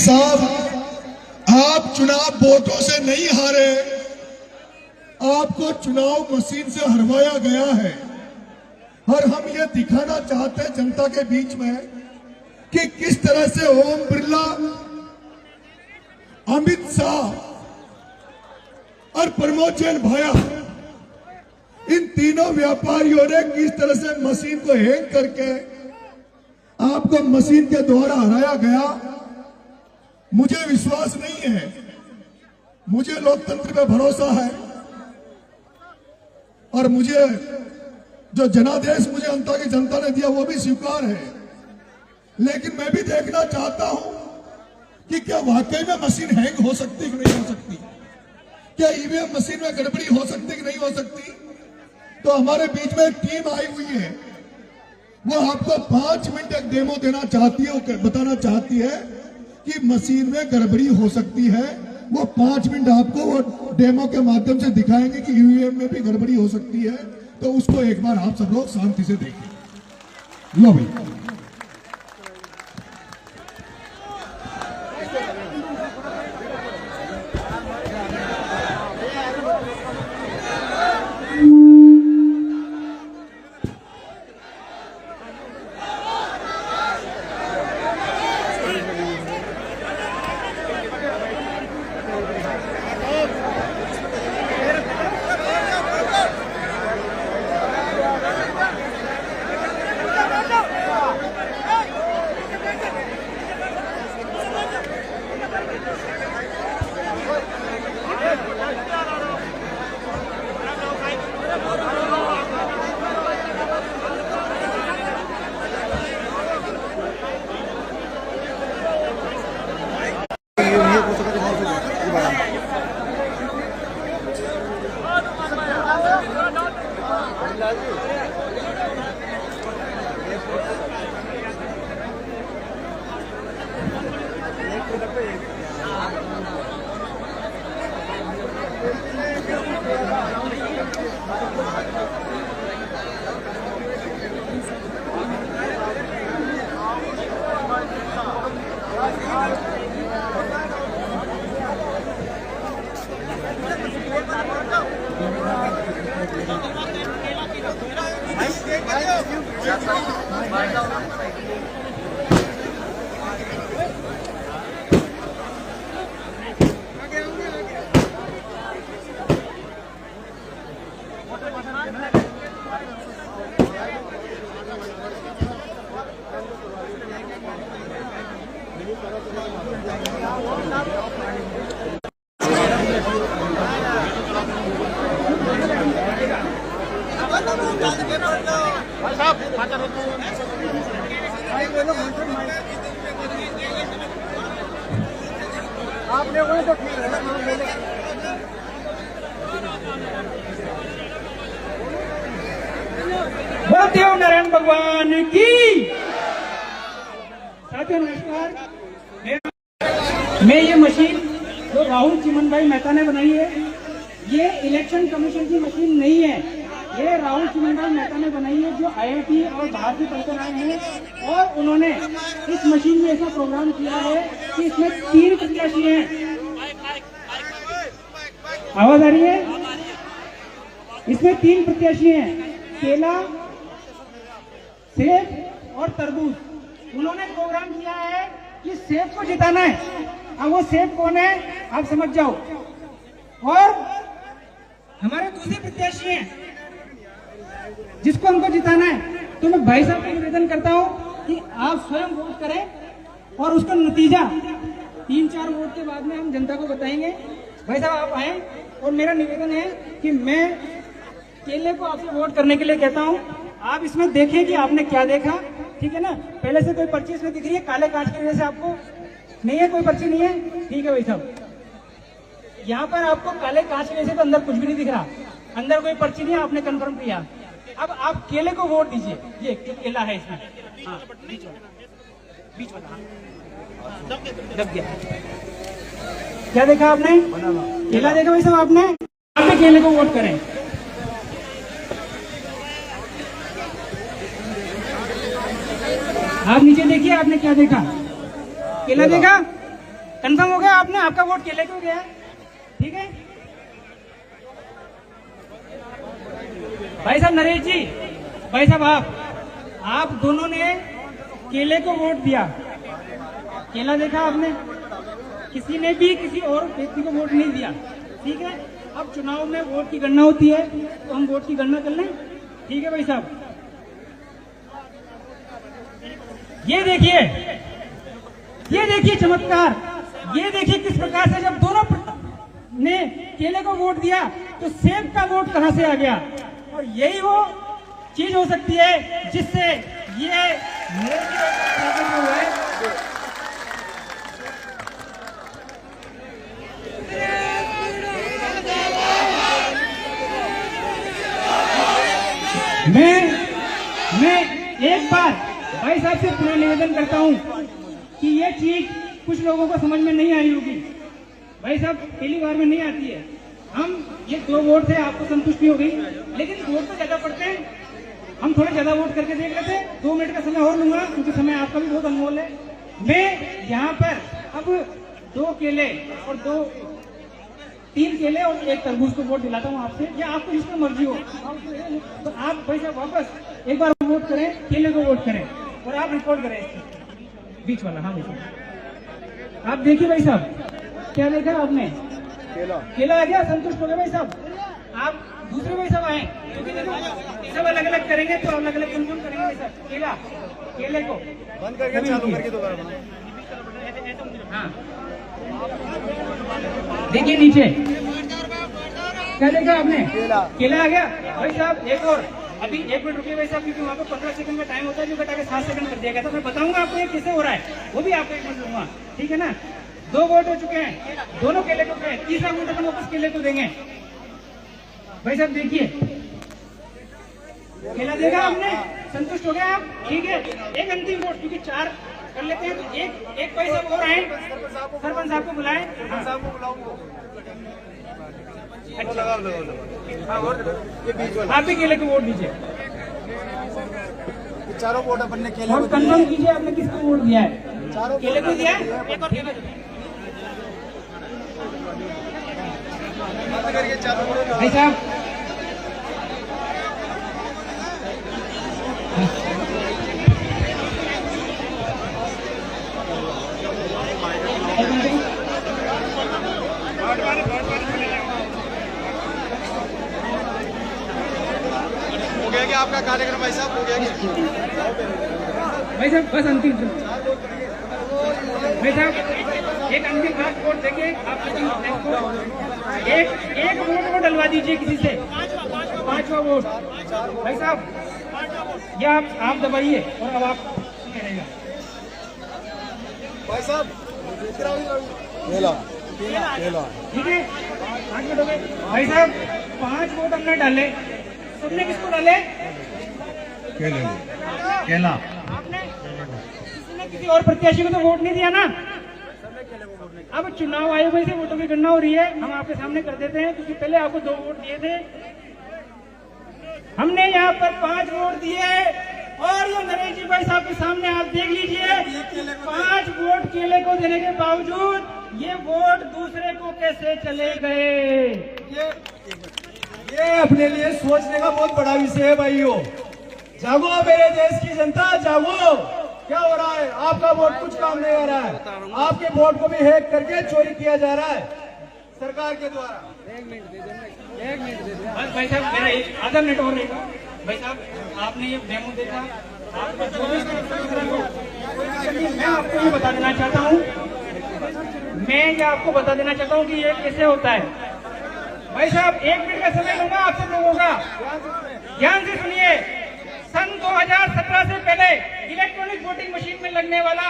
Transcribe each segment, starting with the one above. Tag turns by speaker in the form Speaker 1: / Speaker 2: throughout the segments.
Speaker 1: साहब, आप चुनाव वोटों से नहीं हारे, आपको चुनाव मशीन से हरवाया गया है। और हम ये दिखाना चाहते हैं जनता के बीच में कि किस तरह से ओम बिरला, अमित शाह और प्रमोद जैन भाया, इन तीनों व्यापारियों ने किस तरह से मशीन को हैंग करके आपको मशीन के द्वारा हराया गया। मुझे विश्वास नहीं है, मुझे लोकतंत्र पे भरोसा है और मुझे जो जनादेश मुझे अंता की जनता ने दिया वो भी स्वीकार है। लेकिन मैं भी देखना चाहता हूं कि क्या वाकई में मशीन हैंग हो सकती है कि नहीं हो सकती, क्या ईवीएम मशीन में गड़बड़ी हो सकती कि नहीं हो सकती। तो हमारे बीच में एक टीम आई हुई है, वो आपको 5 मिनट एक डेमो देना चाहती है, बताना चाहती है कि मशीन में गड़बड़ी हो सकती है। वो 5 मिनट आपको वो डेमो के माध्यम से दिखाएंगे कि ईवीएम में भी गड़बड़ी हो सकती है। तो उसको एक बार आप सब लोग शांति से देखिए। लो भाई,
Speaker 2: आपने वही तो ठीक है ना। देव नारायण भगवान की। साथियों नमस्कार, मैं ये मशीन जो राहुल चिमन भाई मेहता ने बनाई है, ये इलेक्शन कमीशन की मशीन नहीं है, ये राहुल चिमन भाई मेहता ने बनाई है जो IIT और बाहर से पढ़कर आए हैं। और उन्होंने इस मशीन में ऐसा प्रोग्राम किया है कि इसमें 3 प्रत्याशी हैं। आवाज आ रही है? इसमें 3 प्रत्याशी हैं, केला, सेब और तरबूज। उन्होंने प्रोग्राम किया है कि सेब को जिताना है। अब वो सेब कौन है आप समझ जाओ। और हमारे दूसरे प्रत्याशी हैं जिसको हमको जिताना है। तो मैं भाई साहब को निवेदन करता हूं कि आप स्वयं वोट करें और उसका नतीजा 3-4 वोट के बाद में हम जनता को बताएंगे। भाई साहब आप आए, और मेरा निवेदन है कि मैं केले को आपसे वोट करने के लिए कहता हूं। आप इसमें देखें कि आपने क्या देखा, ठीक है ना। पहले से कोई पर्ची इसमें दिख रही है काले कांच की वजह से आपको नहीं है, कोई पर्ची नहीं है, ठीक है भाई साहब। यहाँ पर आपको काले कांच की वजह से तो अंदर कुछ भी नहीं दिख रहा, अंदर कोई पर्ची नहीं है, आपने कंफर्म किया। अब आप केले को वोट दीजिए, ये केला है इसमें, हाँ, बीच वाला दब गया। क्या देखा आपने? केला देखा भाई साहब आपने? आपने केले को वोट करें। आप नीचे देखिए, आपने क्या देखा? केला देखा? कंफर्म हो गया आपने, आपका वोट केले को गया, ठीक है। भाई साहब नरेश जी, भाई साहब आप दोनों ने केले को वोट दिया, केला देखा आपने, किसी ने भी किसी और व्यक्ति को वोट नहीं दिया, ठीक है। अब चुनाव में वोट की गणना होती है, तो हम वोट की गणना कर लें, ठीक है भाई साहब। ये देखिए चमत्कार, ये देखिए किस प्रकार से जब दोनों ने केले को वोट दिया तो सेब का वोट कहां से आ गया। और यही वो चीज हो सकती है जिससे ये हुआ है। मैं एक बार भाई साहब से पुनः निवेदन करता हूं कि ये चीज कुछ लोगों को समझ में नहीं आई होगी, भाई साहब पहली बार में नहीं आती है। हम ये 2 वोट थे, आपको संतुष्टि हो गई, लेकिन वोट तो ज्यादा पड़ते हैं, हम थोड़े ज्यादा वोट करके देख लेते हैं। 2 मिनट का समय और लूंगा क्योंकि समय आपका भी बहुत अनमोल है। मैं यहाँ पर अब 2 केले और 3 केले और 1 तरबूज को वोट दिलाता हूँ आपसे, या आपको जिसका मर्जी हो। तो आप भाई साहब वापस एक बार वोट करें, केले को वोट करें और आप रिपोर्ट करें बीच वाला। हाँ भाई आप देखिए भाई साहब, क्या देखा आपने, केला आ गया, संतुष्ट हो गए भाई साहब। आप दूसरे भाई साहब आए, क्योंकि देखो सब अलग अलग करेंगे तो अलग अलग कंफ्यूज करेंगे भाई साहब। केले को
Speaker 3: बंद करके चालू करके दोबारा बनाओ।
Speaker 2: हाँ देखिए नीचे, क्या देखा आपने, केला आ गया भाई साहब। एक और अभी 1 मिनट रुकिए भाई साहब, क्योंकि वहाँ पे 15 सेकंड का टाइम होता है, जो घटा के 7 सेकंड कर दिया गया था। मैं बताऊंगा आपको ये कैसे हो रहा है, वो भी आपको 1 मिनट दूंगा, ठीक है ना। 2 वोट हो चुके हैं, दोनों केले को गए, तीसरा वोट अपन वापस केले को देंगे। भाई साहब देखिए, केला देखा आपने, संतुष्ट हो गया आप, ठीक है। एक अंतिम वोट, क्योंकि 4 कर लेते हैं, तो एक भाई साहब और आए, सरपंच साहब को बुलाएं। हाँ साहब को बुलाऊंगा। अच्छा आप भी केले को वोट दीजिए,
Speaker 3: चारों वोट अपन ने केले
Speaker 2: और
Speaker 3: को
Speaker 2: कंफर्म कीजिए आपने किसको वोट दिया है।
Speaker 3: चारों
Speaker 2: केले को दिया है, एक और केले
Speaker 3: करके चालू करो
Speaker 2: भाई साहब।
Speaker 3: हो गया क्या आपका कार्यक्रम भाई साहब, हो गया क्या
Speaker 2: भाई साहब बस अंतिम भाई साहब एक अंतिम आप वोट देंगे, आप एक वोट को डलवा दीजिए किसी से, 5वां वोट भाई साहब। ये आप दबाइए और अब आप करेगा
Speaker 3: भाई साहब। केला केला
Speaker 2: ठीक है, 5 वोट हो गए भाई साहब। 5 वोट हमने डाले, सबने किसको डाले,
Speaker 1: केला।
Speaker 2: आपने किसी ने किसी और प्रत्याशी को तो वोट नहीं दिया ना। अब चुनाव आयोग से वोटों की गणना हो रही है, हम आपके सामने कर देते हैं, क्योंकि पहले आपको 2 वोट दिए थे, हमने यहाँ पर 5 वोट दिए। और ये नरेश जी भाई साहब के सामने आप देख लीजिए, 5 वोट केले को देने के बावजूद ये वोट दूसरे को कैसे चले गए।
Speaker 3: ये अपने लिए सोचने का बहुत बड़ा विषय है भाइयों। जागो मेरे देश की जनता, जागो। क्या हो रहा है, आपका वोट कुछ काम नहीं आ रहा है, आपके वोट को भी हैक करके चोरी किया जा रहा है सरकार के द्वारा।
Speaker 2: 1 मिनट दे दो बस भाई साहब, मेरा आधा मिनट और रहेगा भाई साहब। आपने ये डेमो देखा, आपको जो भी मैं आपको ये बता देना चाहता हूँ, कि ये कैसे होता है। भाई साहब 1 मिनट का समय लूंगा आप सब लोगों का, ध्यान से सुनिए। सन 2017 से पहले इलेक्ट्रॉनिक वोटिंग मशीन में लगने वाला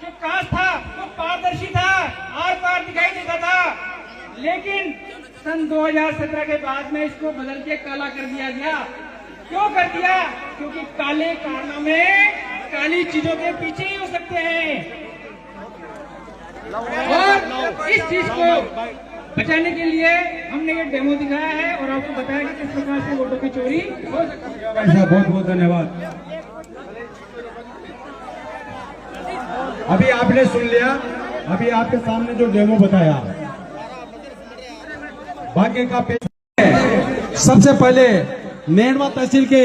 Speaker 2: जो कांच था वो पारदर्शी था, आर पार दिखाई देता था, लेकिन सन 2017 के बाद में इसको बदल के काला कर दिया गया। क्यों कर दिया, क्योंकि काले कारनामे काली चीजों के पीछे ही हो सकते हैं, और इस चीज को बचाने के लिए हमने ये डेमो दिखाया है और आपको बताया कि किस प्रकार से वोटों की चोरी हो सकती है।
Speaker 4: बहुत बहुत धन्यवाद। अभी आपने सुन लिया
Speaker 3: अभी आपके सामने जो डेमो बताया भाग्य का पेश। सबसे पहले नेड़वा तहसील के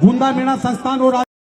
Speaker 3: बूंदा मीणा संस्थान और